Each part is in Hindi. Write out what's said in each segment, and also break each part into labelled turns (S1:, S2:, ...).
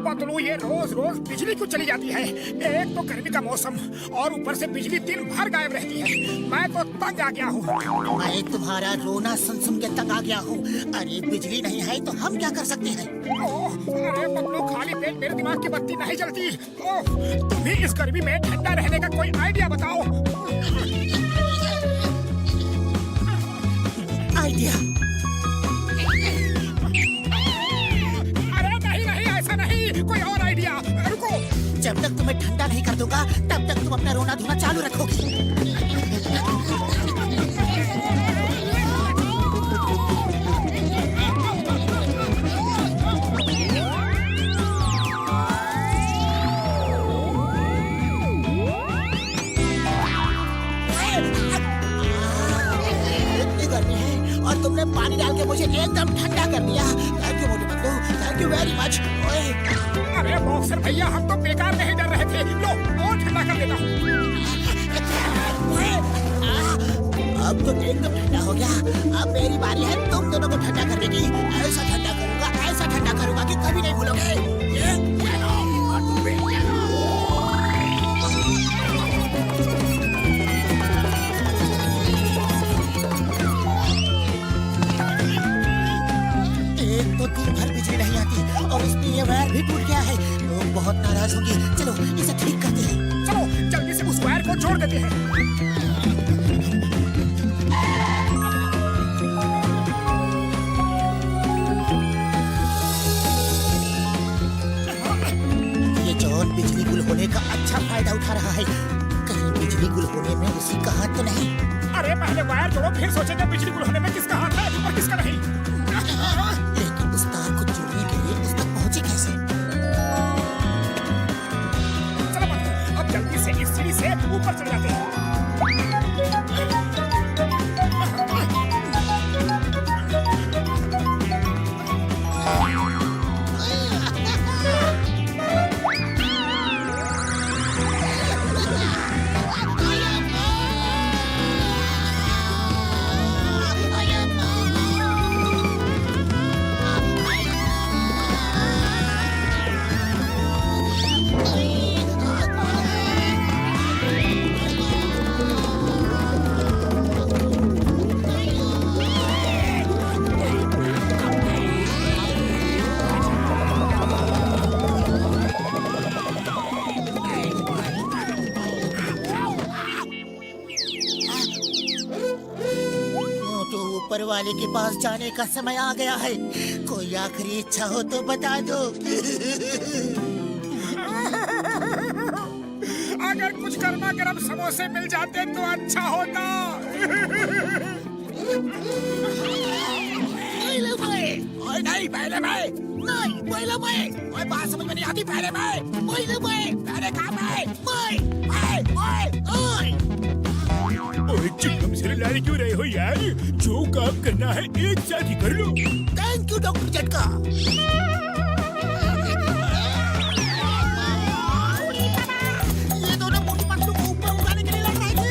S1: पतलू, ये रोज रोज बिजली क्यों चली जाती है? एक तो गर्मी का मौसम और ऊपर से बिजली दिन भर गायब रहती है। मैं तो तंग आ गया हूँ।
S2: मैं तुम्हारा रोना सुन सुन के तंग आ गया हूँ। अरे बिजली नहीं है तो हम क्या कर सकते हैं?
S1: अरे पतलू, खाली पेट मेरे दिमाग की बत्ती नहीं जलती। तुम भी इस गर्मी में ठंडा रहने का कोई आइडिया बताओ।
S2: आइडिया?
S1: कोई और आइडिया? रुको।
S2: जब तक तुम्हें ठंडा नहीं कर दूंगा तब तक तुम अपना रोना धोना चालू रखोगी। इतनी गर्मी है और तुमने पानी डाल के मुझे एकदम ठंडा कर दिया। Thank you Motu Patlu, thank you very much.
S1: अरे बॉक्सर भैया, हम तो बेकार नहीं डर रहे थे। लो, और ठंडा कर देता हूँ।
S2: अब तो एकदम ठंडा हो गया। अब मेरी बारी है तुम दोनों को ठंडा करने की। ऐसा ठंडा करूंगा, ऐसा ठंडा करूंगा कि कभी नहीं भूलोगे। एक तो दिन भर बिजली नहीं आती और उसमें ये वायर भी टूट गया है। लोग बहुत नाराज होंगे। चलो इसे ठीक करते हैं।
S1: चलो जल्दी से उस वायर को जोड़ देते हैं।
S2: ये जॉन बिजली गुल होने का अच्छा फायदा उठा रहा है। कहीं बिजली गुल होने में उसी का हाथ तो नहीं?
S1: अरे पहले वायर जोड़ो, फिर सोचेंगे बिजली गुल होने में किसका हाथ है और किसका नहीं।
S2: लेकिन उस तार को जोड़ने के लिए उस तक पहुंचे कैसे?
S1: चलो अब जल्दी से इस सीढ़ी से ऊपर चढ़ जाते हैं।
S2: ऊपर वाले के पास जाने का समय आ गया है। कोई आखिरी इच्छा हो तो बता दो।
S1: अगर कुछ गर्मा गर्म समोसे मिल जाते तो अच्छा होता।
S2: नहीं पहले मैं, नहीं पहले मैं, बात समझ में नहीं आती। पहले मैं, पहले काम है।
S1: ओए चिंगम सिर लाए क्यों रहे हो यार? जो काम करना है एक साथ ही कर लो।
S2: थैंक यू डॉक्टर झटका। ये दोनों मोटू पतलू को ऊपर उठाने के लिए लड़ रहे थे।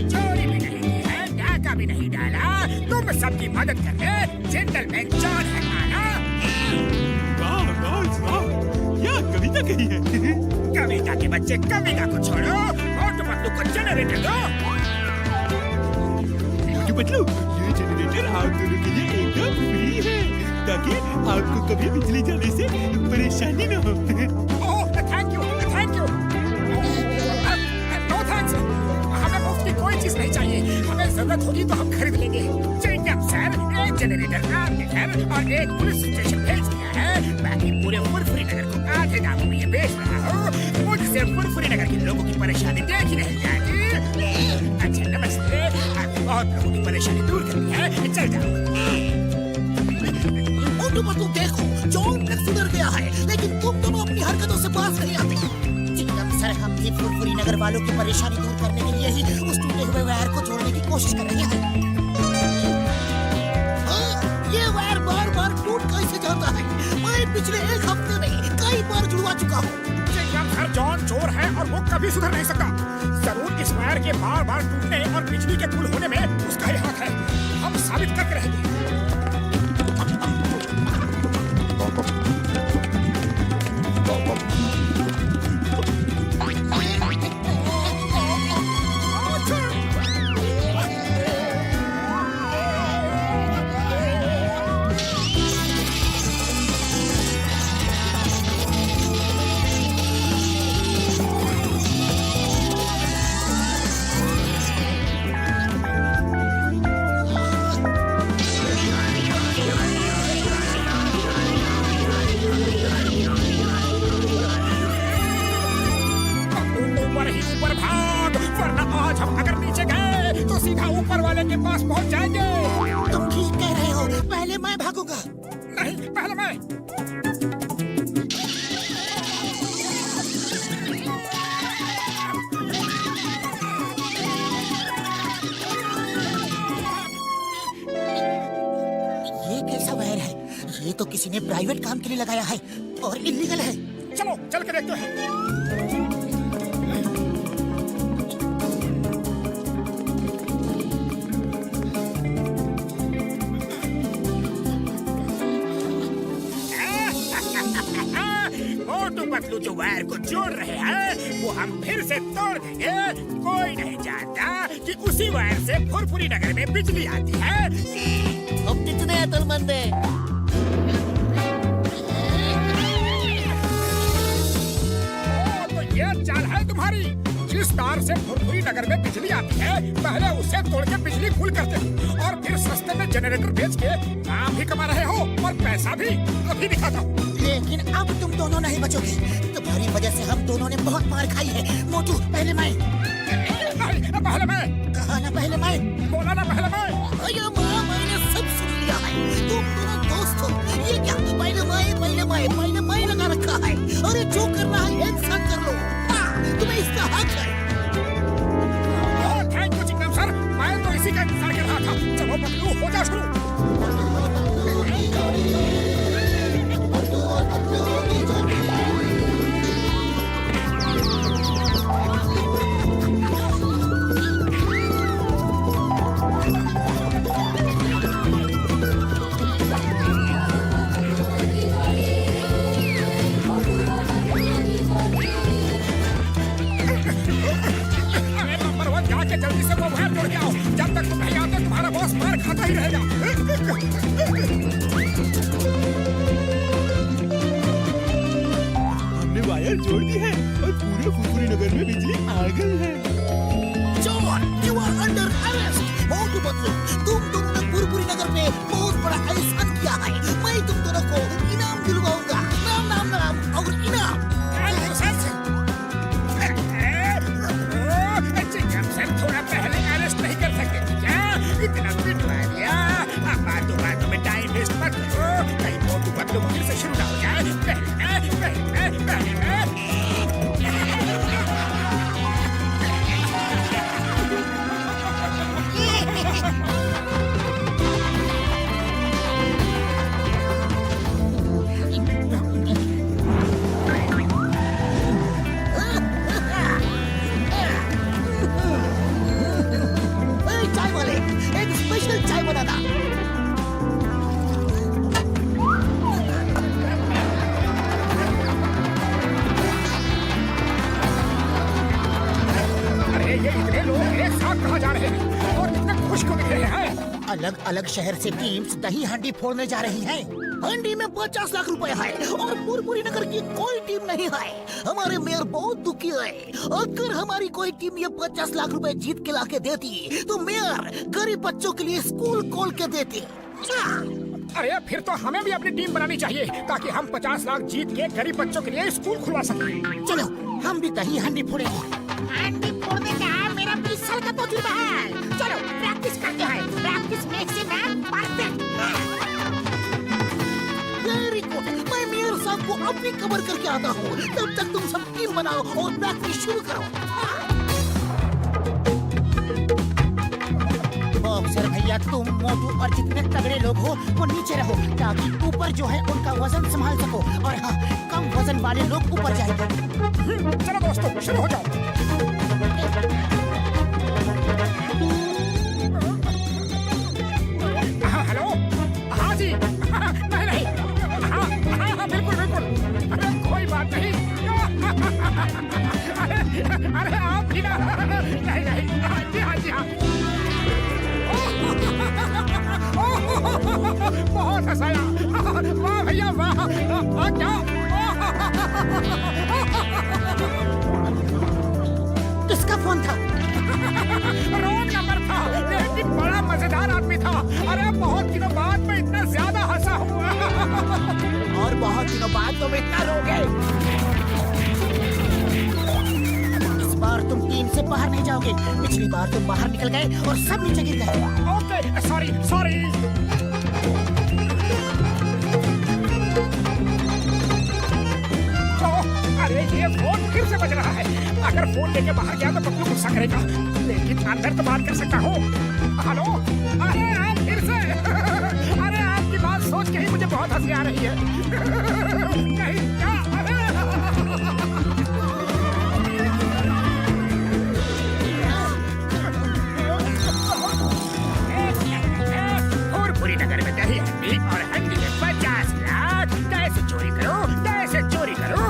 S1: चोरी भी नहीं की है, डाका भी नहीं डाला। तुम सबकी मदद करने जेंटलमैन जॉन है आना।
S3: क्या कविता कही है?
S1: कविता के बच्चे कविता को छोड़ो, मोटू पतलू को जनरेटर दो।
S3: मोटू पतलू, ये जनरेटर आप दोनों के लिए एकदम फ्री है, ताकि आपको कभी बिजली जाने से परेशानी न हो।
S1: Thank you, thank you. No thanks, हमें मुफ्त की कोई चीज नहीं चाहिए। हमें जरूरत होगी तो हम खरीद लेंगे। चिंगम सर, एक जनरेटर आपके घर और एक पुलिस स्टेशन भेज दिया है। बाकी पूरे फुरफुरी नगर को आधे दामों में ये बेच रहा हूँ। मुझसे फुरफुरी नगर के लोगों की परेशानी देख ही नहीं जाती। अच्छा नमस्ते, आपने बहुत लोगों की परेशानी दूर करनी है। चल जाओ।
S2: मोटू पतलू देखो, जॉन सुधर गया है, लेकिन तुम दोनों अपनी हरकतों से बाज नहीं आते। चिंगम सर, हम भी फुरफुरी नगर वालों की परेशानी दूर करने के लिए ही उस टूटे हुए वायर को जोड़ने की कोशिश कर रहे हैं। ये वायर बार बार टूट कैसे जाता है? मैं पिछले एक हफ्ते में कई बार जुड़वा चुका हूँ।
S1: चिंगम सर जॉन चोर है और वो कभी सुधर नहीं सकता। जरूर इस वायर के बार बार टूटने और बिजली के गुल होने में उसका ही हाथ है। हम साबित करके रहेंगे। ऊपर भाग, वरना आज हम अगर नीचे गए तो सीधा ऊपर वाले के पास पहुंच जाएंगे।
S2: तुम ठीक कह रहे हो, पहले मैं भागूंगा।
S1: नहीं, पहले मैं।
S2: ये कैसा वायर है? ये तो किसी ने प्राइवेट काम के लिए लगाया है और इलीगल है।
S1: चलो चल के देखते हैं। मोटू पतलू जो वायर को जोड़ रहे हैं वो हम फिर से तोड़ देंगे। कोई नहीं जानता कि उसी वायर से फुरफुरी नगर में बिजली आती है।
S2: अब कितने अकलमंद हैं?
S1: तो ये चाल है तुम्हारी। जिस तार से फुरफुरी नगर में बिजली आती है पहले उसे तोड़ के बिजली फुल करते हो और फिर सस्ते में जनरेटर बेच के नाम भी कमा रहे हो और पैसा भी। अभी दिखाता हूँ।
S2: लेकिन अब तुम दोनों नहीं बचोगे। तुम्हारी वजह से हम दोनों ने बहुत मार खाई है। मोटू पहले मैं।
S1: नहीं, पहले मैं।
S2: कहा ना पहले मैं।
S1: बोला ना पहले मैं।
S2: अरे माँ, मैंने सब सुन लिया है। तुम दोनों दोस्त हो। ये क्या पहले मैं लगा रखा है। अरे जो करना है एक साथ कर लो। तुम्हें इसका हक है।
S1: थैंक यू चिंगम सर, मैं तो इसी का इंतजार कर रहा था। चलो पतलू हो जा शुरू। जल्दी से वो वायर तोड़ के आओ। जब तक तुम नहीं आते तुम्हारा बॉस मार खाता ही रहेगा।
S3: हमने वायर जोड़ दी है और पूरे फुरफुरी नगर में बिजली आ गई है।
S2: John, you are under arrest। Motu Patlu, तुम दोनों ने फुरफुरी नगर में बहुत बड़ा एहसान किया है। मैं तुम दोनों को इनाम दिलवाऊंगा। नाम और इनाम।
S1: थोड़ा पहले अरेस्ट नहीं कर सकते क्या? इतना पिटवा दिया। अब बातों में टाइम वेस्ट मत करो। कहीं मोटू पतलू फिर से शुरू ना हो जाए।
S2: चाय वाले, एक स्पेशल चाय बनाना।
S1: अरे ये इतने लोग एक साथ कहाँ जा रहे हैं और कितने खुश को दिख रहे हैं?
S2: अलग अलग शहर से टीम्स दही हांडी फोड़ने जा रही हैं। हांडी में 50 लाख रुपए है और फुरफुरी नगर की कोई टीम नहीं है। हमारे मेयर बहुत दुखी है। अगर हमारी कोई टीम ये 50 लाख रुपए जीत के लाके देती तो मेयर गरीब बच्चों के लिए स्कूल खोल के देती।
S1: अरे फिर तो हमें भी अपनी टीम बनानी चाहिए ताकि हम 50 लाख जीत के गरीब बच्चों के लिए स्कूल खुलवा सकें।
S2: चलो हम भी दही हांडी फोड़ेंगे।
S4: हांडी फोड़ने का मेरा 20 साल का तजुर्बा है। चलो प्रैक्टिस करते हैं। Practice makes a man perfect.
S2: Very good. मैं मेयर साहब को अपनी कवर करके आता हूँ। तब तक तुम सब टीम बनाओ और प्रैक्टिस शुरू करो। बॉक्सर भैया, तुम मोटू और जितने तगड़े लोग लोग हो वो नीचे रहो, ताकि ऊपर जो है उनका वजन संभाल सको। और हाँ, कम वजन वाले लोग ऊपर जाएंगे।
S1: चलो दोस्तों, शुरू हो जाओ। हाँ, हेलो, हाँ जी, नहीं नहीं, हाँ हाँ हाँ, बिल्कुल बिल्कुल, अरे कोई बात नहीं। अरे आप भी ना, नहीं नहीं, हाँ जी हाँ जी हाँ। बहुत हंसाया, वाह भैया वाह, क्या
S2: किसका फोन था?
S1: रॉन्ग नंबर था, लेकिन बड़ा मजेदार आदमी था। अरे बहुत दिनों बाद मैं इतना ज्यादा हंसा हूँ।
S2: और बहुत दिनों बाद तुम इतना रोगे। इस बार तुम टीम से बाहर नहीं जाओगे। पिछली बार तुम बाहर निकल गए और सब नीचे गिर गए।
S1: Okay, sorry sorry. अरे ये फोन फिर से बज रहा है। अगर फोन लेके बाहर गया तो पप्पू गुस्सा करेगा, लेकिन अंदर तो बात कर सकता हूँ। हेलो, अरे आप फिर से। अरे आपकी बात सोच के ही मुझे बहुत हंसी आ रही है। कहीं क्या? पूरी नगर में दही हंडी और हंडी में 50 लाख। कैसे चोरी करो, कैसे चोरी करो।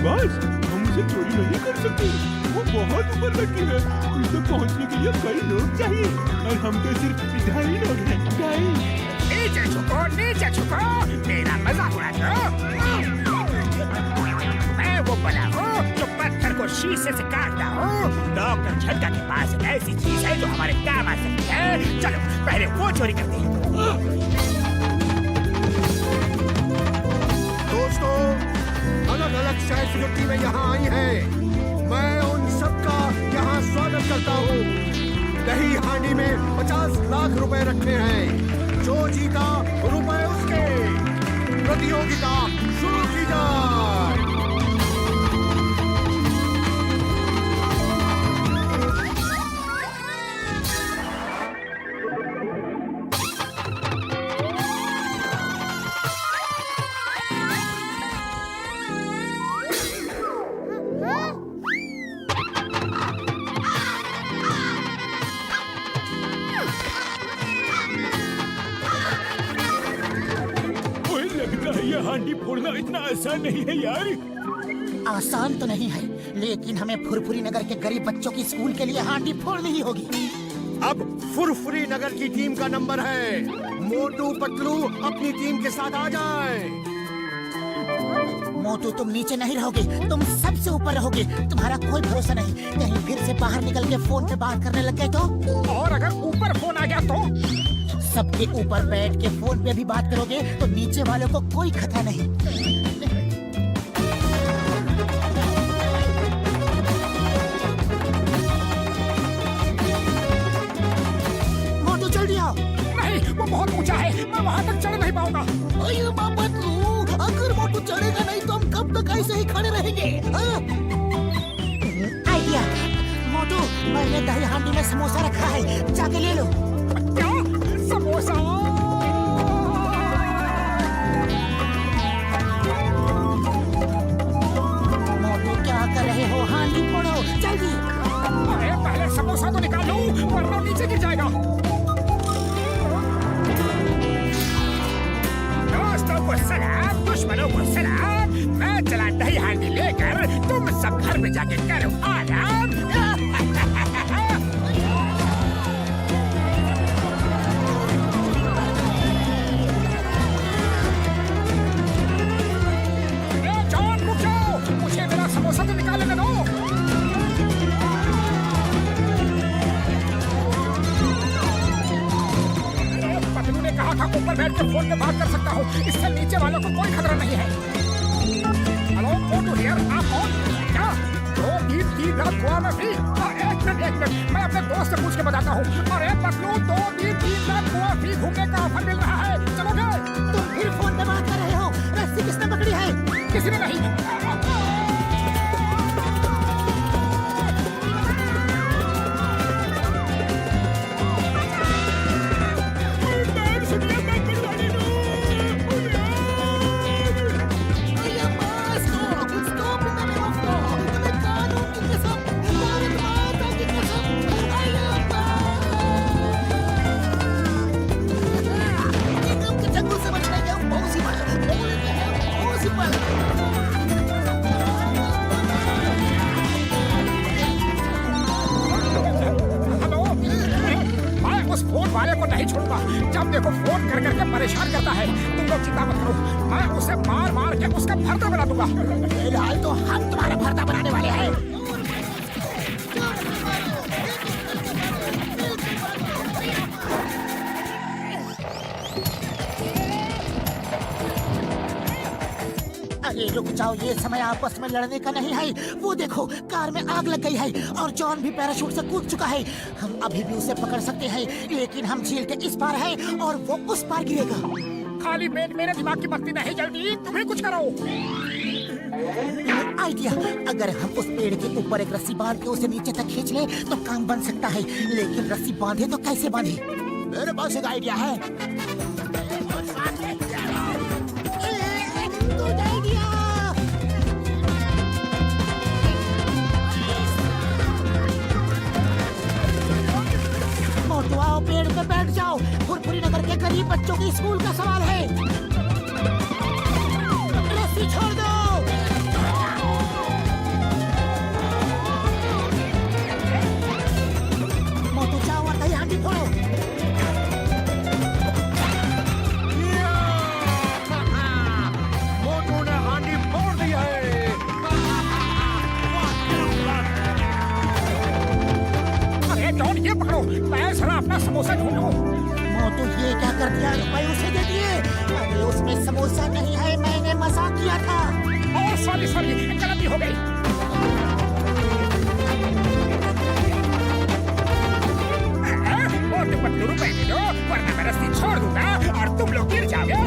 S3: बस हम उसे चोरी नहीं कर सकते, वो बहुत ऊपर बैठी है। उसे पहुंचने के लिए कई लोग चाहिए और हम तो सिर्फ 2.5 लोग हैं। 2.5।
S1: नीचे झुको, मेरा मजाक उड़ा दो। मैं वो बना हूँ जो पत्थर को शीशे से काटता हूँ। डॉक्टर झटका के पास एक ऐसी चीज है जो हमारे काम आ सकती है। चलो पहले वो चोरी करते हैं।
S5: दोस्तों, अलग अलग शहर से जो टीमें यहाँ आई हैं, मैं उन सबका यहाँ स्वागत करता हूँ। दही हांडी में 50 लाख रुपए रखे हैं। जो जीता रुपए उसके। प्रतियोगिता शुरू की जाए।
S3: हांडी फोड़ना इतना आसान नहीं है यार।
S2: आसान तो नहीं है, लेकिन हमें फुरफुरी नगर के गरीब बच्चों की स्कूल के लिए हांडी फोड़नी ही होगी।
S5: अब फुरफुरी नगर की टीम का नंबर है। मोटू पतलू अपनी टीम के साथ आ जाए।
S2: मोटू, तुम नीचे नहीं रहोगे, तुम सबसे ऊपर रहोगे। तुम्हारा कोई भरोसा नहीं, कहीं फिर से बाहर निकल के फोन पे बात करने लग गए तो।
S1: और अगर ऊपर फोन आ गया तो?
S2: सबके ऊपर बैठ के फोन पे भी बात करोगे तो नीचे वालों को कोई खतरा नहीं। मोटू जल्दी आओ।
S1: नहीं, वो बहुत ऊंचा है, मैं वहाँ तक चढ़ नहीं पाऊंगा।
S2: अरे बाबा तू, अगर मोटू चढ़ेगा नहीं तो हम कब तक ऐसे ही खड़े रहेंगे? आइडिया, मोटू, मैंने दही हांडी में समोसा रखा है, जाके ले लो।
S1: क्या? समोसा?
S2: मोटू क्या कर रहे हो? हांडी फोड़ो जल्दी।
S1: अरे पहले समोसा तो निकालो, वरना नीचे गिर जाएगा। दोस्तों को सलाम, दुश्मनों को सलाम। मैं चला दही हांडी लेकर, तुम सब घर में जाके करो आराम। समोसा तो निकालने दो। पतलू ने कहा था ऊपर बैठ के फोन पे बात कर सकता हूँ, इससे नीचे वालों को कोई खतरा नहीं है। हेलो, मोटू हियर, आप कौन? क्या 2-3 रात गोवा में भी? एक मिनट, मैं अपने दोस्त से पूछ के बताता हूँ। अरे पतलू, 2-3 रात गोवा भी घूमने का ऑफर मिल रहा है, चलोगे?
S2: तुम फिर फोन पे बात कर रहे हो? रस्सी किसने पकड़ी है?
S1: किसी ने नहीं। जब देखो फोन कर करके परेशान करता है। तुम लोग चिंता मत करो, मैं उसे मार मार के उसका भरता बना दूंगा।
S2: फिलहाल तो हम तुम्हारा भरता बनाने वाले हैं। अरे रुक जाओ, ये समय आपस में लड़ने का नहीं है। वो देखो, कार में आग लग गई है और जॉन भी पैराशूट से कूद चुका है। हम अभी भी उसे पकड़ सकते हैं, लेकिन हम झील के इस पार हैं और वो उस पार गिरेगा।
S1: खाली मेरे दिमाग की बत्ती नहीं जल्दी, तुम्हें कुछ करो।
S2: आइडिया, अगर हम उस पेड़ के ऊपर एक रस्सी बांध के उसे नीचे तक खींच ले तो काम बन सकता है, लेकिन रस्सी बांधे तो कैसे बांधे? मेरे पास एक आइडिया है। Good idea. मोटू आओ, पेड़ पे बैठ जाओ। फुरफुरी नगर के गरीब बच्चों के स्कूल का सवाल है। रस्सी छोड़ दो। मोटू जाओ और दही हांडी फोड़ो।
S5: मोटू ने हांडी फोड़ दी है।
S1: अरे जॉन, ये पकड़ो, मैं साला अपना समोसा ढूंढूं।
S2: मोटू ये क्या कर दिया? रुपए उसे दे दिए। अरे उसमें समोसा नहीं है, मैंने मजाक किया था।
S1: और सॉरी गलती हो गई। और तुम पतलू रुपए दे दो, वरना मैं रस्सी छोड़ दूंगा और तुम लोग गिर जाओगे।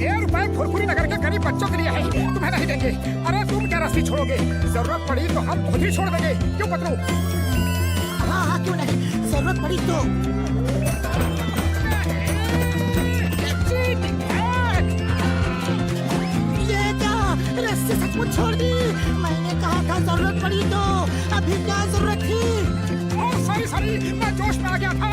S1: ये रुपए फुरफुरी नगर के गरीब बच्चों के लिए है, तुम्हें नहीं देंगे। अरे तुम क्या रस्सी छोड़ोगे? जरूरत पड़ी तो हम खुद ही छोड़ देंगे, क्यों पतलू?
S2: हाँ हाँ, क्यों नहीं, जरूरत पड़ी तो। ये क्या, रस्सी सचमुच छोड़ दी? मैंने कहा था जरूरत पड़ी तो। अभी क्या जरूरत थी?
S1: सॉरी मैं जोश में आ गया था।